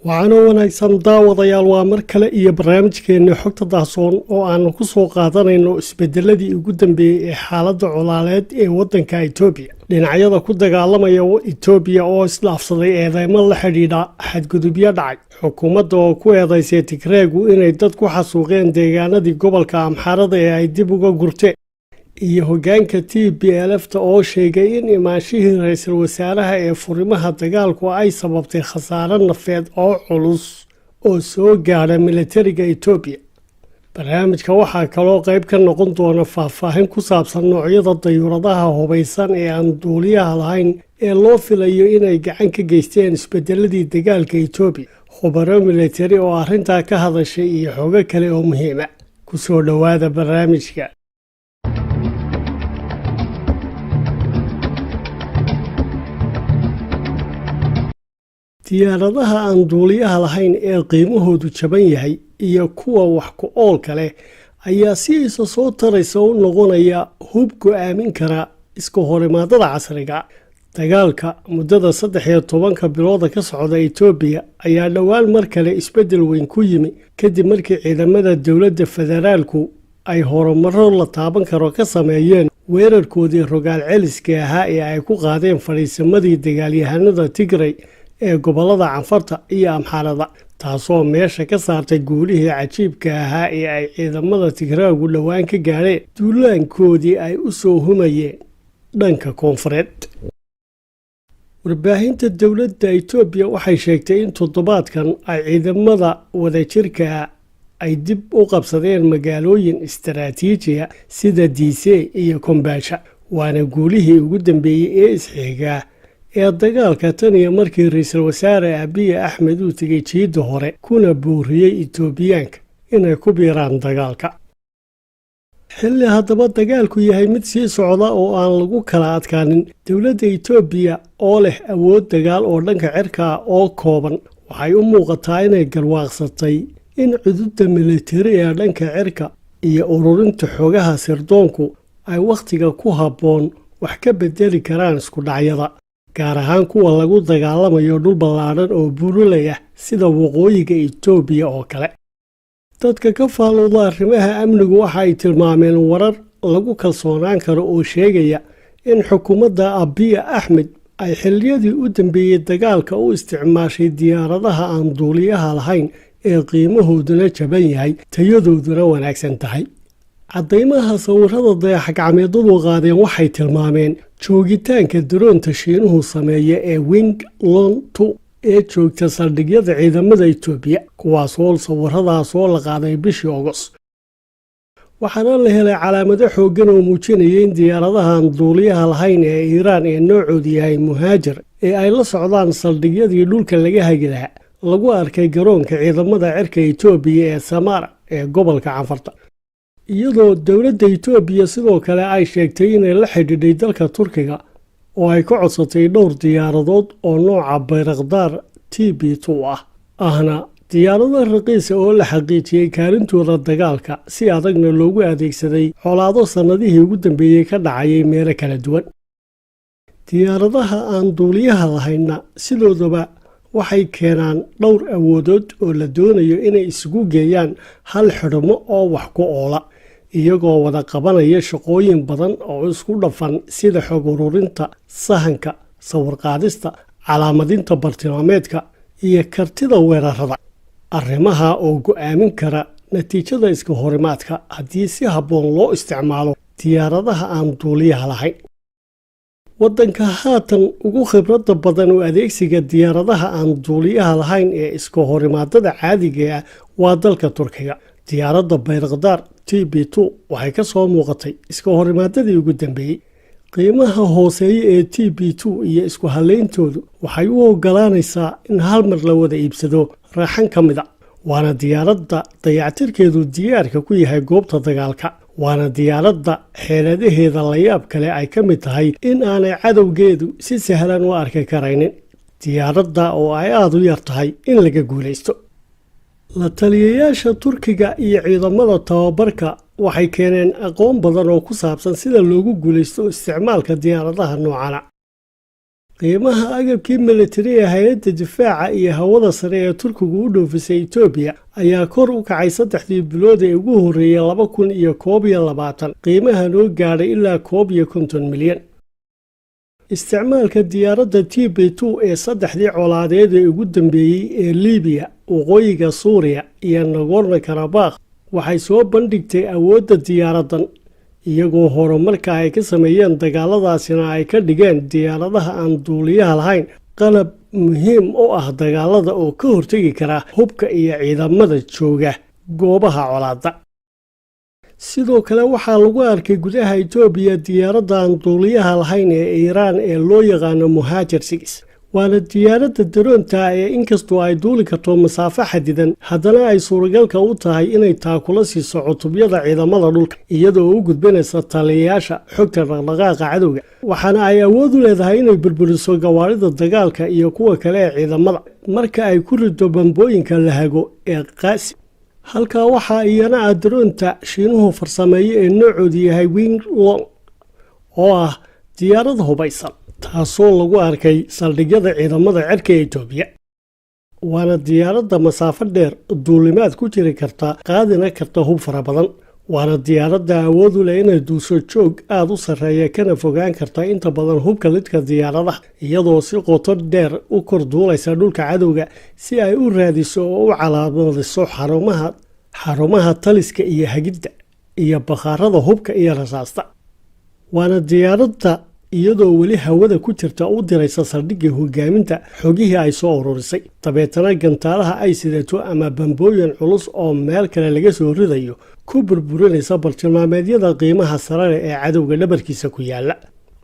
waxaana wanaagsan daawadayaal waa mar kale iyo barnaamijkeena xogta daahsoon oo aan ku soo qaadanayno isbedeladii ugu dambeeyay ee xaaladda colaaleed ee waddanka Itoobiya. Dhinacyada ku dagaalamaya Itoobiya oo isdhaafsaday eedeymo la xidhiidha xadgudubyo dhacay. Xukuumadda oo ku eedeysay Tigreegu inay dad ku xasuuqeen deegaanadii gobolka Amxaarada ee ay dib uga gurteen. iyo hoggaanka TPLF oo sheegay in imaanshihii ra'iisul wasaaraha ee furimaha dagaalku ay sababtay khasaare nafeed oo culus oo soo gaadhay militariga Itoobiya. barnaamijka waxaa kaloo qayb ka noqon doona faahfaahin ku saabsan noocyada dayuuradaha hubaysan ee aan duuliyaha lahayn ee loo filayo inay gacan ka geysteen isbedeladii dagaalka Itoobiya. khubaro militari oo arrintaa ka hadashay iyo xogo kale oo muhiim ah. ku soo dhawaada barnaamijka. diyaaradaha aan duuliyaha lahayn ee qiimahoodu jaban yahay iyo kuwa wax ku oolka leh ayaa si isa soo taraysa u noqonaya hub go'aamin kara iska horimaadada casriga. dagaalka muddada 13 bilooda ka socda Itoobiya ayaa dhowaan mar kale isbedel weyn ku yimi kadib markii ciidamada dowladda federaalku ay horumaro la taaban karo ka sameeyeen weerarkoodii rogaal celiska ahaa ee ay ku qaadeen fariisimadii dagaalyahanada Tigray ee gobolada Canfarta iyo Amxaarada, taasoo meesha ka saartay guulihii cajiibka ahaa ee ay ciidamada Tigreegu dhowaan ka gaareen duulaankoodii ay u soo humayeen dhanka koonfureed. warbaahinta dowladda Itoobiya waxay sheegtay in toddobaadkan ay ciidamada wadajirka ay dib u qabsadeen magaalooyin istaraatiiji ah sida Diise iyo Kombaasha, waana guulihii ugu dambeeyay ee isxiga ee dagaalka tan iyo markii ra'iisul wasaare Abiy Ahmed uu tagay jiidda hore kuna booriyay Itoobiyaanka inay ku biiraan dagaalka. xilli haddaba dagaalku yahay mid sii socda oo aan lagu kala adkaanin, dowladda Itoobiya oo leh awood dagaal oo dhanka cirka oo kooban waxay u muuqataa inay garwaaqsatay in cududda militari ee dhanka cirka iyo ururinta xogaha sirdoonku ay wakhtiga ku habboon wax ka bedeli karaan isku dhacyada, gaar ahaan kuwa lagu dagaalamayo dhul ballaadhan oo buuraley ah sida waqooyiga Itoobiya oo kale. dadka ka faalooda arrimaha amnigu waxa ay tilmaameen warar lagu kalsoonaan karo oo sheegaya in xukuumadda Abiy Ahmed ay xilliyadii u dambeeyay dagaalka u isticmaashay diyaaradaha aan duuliyaha lahayn ee qiimahooduna jaban yahay tayadooduna wanaagsan tahay. caddaymaha sawirada dayax-gacmeedyadu qaadeen waxay tilmaameen joogitaanka daroonta Shiinuhu sameeya ee Wing Lung 2 ee joogta saldhigyada ciidamada Itoobiya, kuwaasoo sawiradaasoo la qaaday bishii August. waxaana la helay calaamado xooggan oo muujinaya in diyaaradahan duuliyaha lahayn ee Iiraan ee noocoodu yahay Muhaajir ee ay la socdaan saldhigyadii dhulka laga hagi lahaa lagu arkay garoonka ciidamada cirka Itoobiya ee Samara ee gobolka Canfarta. iyadoo dowladda Itoobiya sidoo kale ay sheegtay inay la xidhiidhay dalka Turkiga oo ay ka codsatay dhowr diyaaradood oo nooca Bayraktar TB2 ahna diyaarado raqiis oo la xaqiijiyay kaalintooda dagaalka si adagna loogu adeegsaday colaado sanadihii ugu dambeeyay ka dhacayay meelo kala duwan. diyaaradaha aan duuliyaha lahaynna sidoodaba waxay keenaan dhowr awoodood oo la doonayo inay isugu geeyaan hal xidhmo oo wax ku oola, iyagoo wada qabanaya shaqooyin badan oo isku dhafan sida xog ururinta, sahanka, sawir qaadista, calaamadinta bartilmaameedka iyo kartida weerarada. arrimaha oo go'aamin kara natiijada iska horimaadka haddii si habboon loo isticmaalo diyaaradaha aan duuliyaha lahayn. waddanka haatan ugu khibradda badan oo adeegsiga diyaaradaha aan duuliyaha lahayn ee iska horimaadada caadiga ah waa dalka Turkiga. diyaaradda Bayraktar TB2 waxay ka soo muuqatay iska horimaadadii ugu dambeeyay. qiimaha hooseeya ee TB2 iyo isku haleyntoodu waxay u ogolaanaysaa in hal mar la wada iibsado raaxan ka mid ah, waana diyaaradda dayactirkeedu diyaarka ku yahay goobta dagaalka, waana diyaaradda xeeladaheeda la yaab kale ay ka mid tahay in aanay cadowgeedu si sahlan u arki karaynin, diyaaradda oo ay aad u yar tahay in laga guulaysto. la taliyayaasha Turkiga iyo ciidamada tababarka waxay keeneen aqoon badan oo ku saabsan sida loogu guulaysto isticmaalka diyaaradaha noocan ah. qiimaha agabkii militari ee hay-adda difaaca iyo hawada sare ee turkigu u dhoofisay Itoobiya ayaa kor u kacay 3 bilood ee ugu horreeyay 2021 qiimahan oo gaadhay ilaa 51 milyan. isticmaalka diyaaradda TB2 ee 3 colaadeed ee ugu dambeeyay ee Liibiya, waqooyiga Suuriya iyo Nagorno-Karabakh waxay soo bandhigtay awoodda diyaaraddan, iyagoo horumarka ay ka sameeyeen dagaaladaasina ay ka dhigeen diyaaradaha aan duuliyaha lahayn qalab muhiim u ah dagaalada oo ka hortagi kara hubka iyo ciidamada jooga goobaha colaadda. sidoo kale waxaa lagu arkay gudaha Itoobiya diyaaradda aan duuliyaha lahayn ee Iiraan ee loo yaqaano Muhajir 6, waana diyaaradda daroonta ee inkastoo ay duuli karto masaafo xadidan, haddana ay suuragalka u tahay inay taakula siiso cutubyada ciidamada dhulka iyadoo u gudbinaysa taliyayaasha xogta dhaqdhaqaaqa cadowga, waxaana ay awood u leedahay inay burburiso gawaarida dagaalka iyo kuwa kale ee ciidamada marka ay ku rido bambooyinka la hago ee qaasi. halkaa waxaa iyana ah daroonta Shiinuhu farsameeyay ee noocoodu yahay Wing Long oo ah diyaarad hubaysan, taasoo lagu arkay saldhigyada ciidamada cirka ee Itoobiya. waana diyaaradda masaafo dheer duulimaad ku jiri karta, qaadina karta hub fara badan. waana diyaaradda awood u leh inay duusho joog aad u sarreeya kana fogaan karta inta badan hubka lidka diyaaradaha, iyadoo si qoto dheer u kor duulaysa dhulka cadowga si ay u raadiso oo u calaamadiso xarumaha taliska iyo hagidda iyo bakhaarada hubka iyo rasaasta. waana diyaaradda iyadoo weli hawada ku jirta u diraysa saldhigga hogaaminta xogihii ay soo ururisay, dabeetana gantaalaha ay sidato ama bambooyin culus oo meel kale laga soo ridayo ku burburinaysa bartilmaameedyada qiimaha sare ee cadowga dhabarkiisa ku yaala,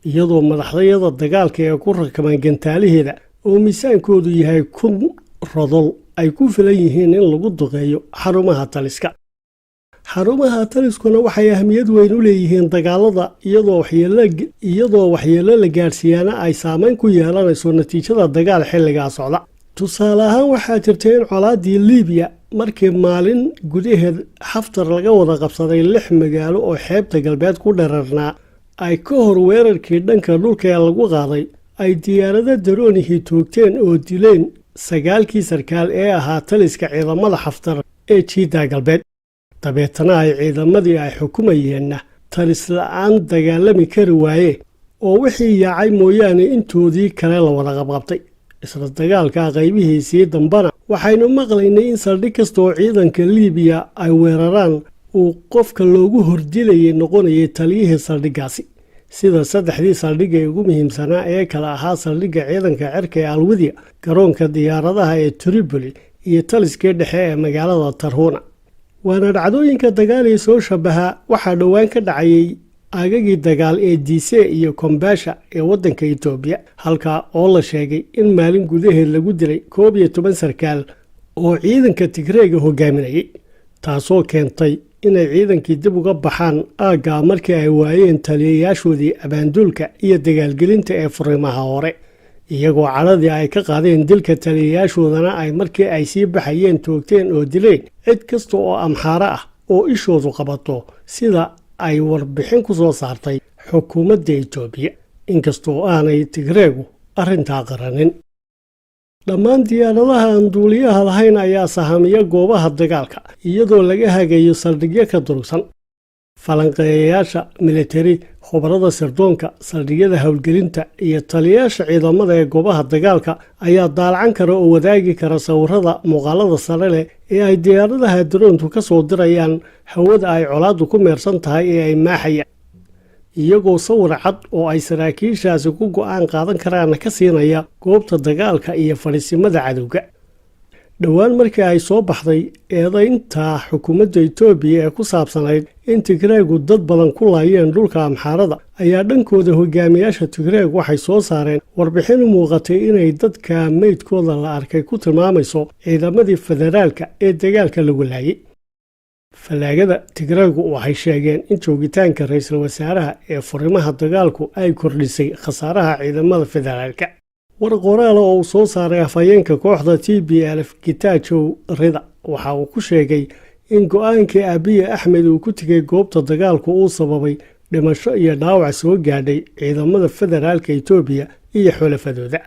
iyadoo madaxdayada dagaalka ee ku rakaban gantaalaheeda oo miisaankoodu yahay 1000 rodol ay ku filan yihiin in lagu duqeeyo xarumaha taliska. xarumaha taliskuna waxay ahmiyad weyn u leeyihiin dagaalada, iyadoo waxyeello la gaarsiiyana ay saameyn ku yeelanayso natiijada dagaal xilligaa socda. tusaale ahaan waxaa jirtay in colaadii Liibiya markii maalin gudaheed Xaftar laga wada qabsaday 6 magaalo oo xeebta galbeed ku dherarnaa, ay ka hor weerarkii dhanka dhulka ee lagu qaaday ay diyaarado daroonihii toogteen oo dileen 9 sarkaal ee ahaa taliska ciidamada Xaftar ee jiida galbeed. dabeetana ay ciidamadii ay xukumayeenna talis la'aan dagaalami kari waaye oo wixii yaacay mooyaane intoodii kale la wada qabqabtay. isla dagaalka qaybihiisii dambana waxaynu maqlaynay in saldhig kasta oo ciidanka Liibiya ay weeraraan uu qofka loogu hordilayay noqonayay taliyihii saldhiggaasi, sida 3 saldhig ee ugu muhiimsanaa ee kala ahaa saldhigga ciidanka cirka ee Alwidia, garoonka diyaaradaha ee Tripoli iyo taliskii dhexe ee magaalada Tarhuna. waana dhacdooyinka dagaal ee soo shabaha waxaa dhowaan ka dhacayay aagagii dagaal ee Diise iyo Kombaasha ee waddanka Itoobiya, halkaa oo la sheegay in maalin gudaheed lagu dilay 11 sarkaal oo ciidanka Tigreega hogaaminayay, taasoo keentay inay ciidankii dib uga baxaan aagga markii ay waayeen taliyayaashoodii abaanduulka iyo dagaalgelinta ee furimaha hore, iyagoo caladii ay ka qaadeen dilka taliyayaashoodana ay markii ay sii baxayeen toogteen oo dileen cid kasta oo amxaara ah oo ishoodu qabato, sida ay warbixin ku soo saartay xukuumadda Itoobiya, inkastoo aanay Tigreegu arrintaa qaranin. dhammaan diyaaradaha aan duuliyaha lahayn ayaa sahamiya goobaha dagaalka iyadoo laga hagayo saldhigyo ka durugsan. falanqeeyayaasha militari, khubarada sirdoonka, saldhigyada howlgelinta iyo taliyayaasha ciidamada ee goobaha dagaalka ayaa daalacan kara oo wadaagi kara sawirada muuqaalada sare leh ee ay diyaaradaha daroontu ka soo dirayaan hawada ay colaaddu ku meersan tahay ee ay maaxayaan, iyagoo sawir cad oo ay saraakiishaasi ku go'aan qaadan karaan ka siinaya goobta dagaalka iyo fadhiisimada cadowga. dhowaan markii ay soo baxday eedaynta xukuumadda Itoobiya ee ku saabsanayd in Tigreegu dad badan ku laayeen dhulka Amxaarada, ayaa dhankooda hogaamiyaasha Tigreeg waxay soo saareen warbixin u muuqatay inay dadka meydkooda la arkay ku tilmaamayso ciidamadii federaalka ee dagaalka lagu laayay. falaagada Tigreegu waxay sheegeen in joogitaanka ra'iisul wasaaraha ee furimaha dagaalku ay kordhisay khasaaraha ciidamada federaalka. war qoraal oo uu soo saaray afhayeenka kooxda TPLF Getachew Reda waxa uu ku sheegay in go'aankii Abiy Ahmed uu ku tigay goobta dagaalku uu sababay dhimasho iyo dhaawac soo gaadhay ciidamada federaalka Itoobiya iyo xulafadooda.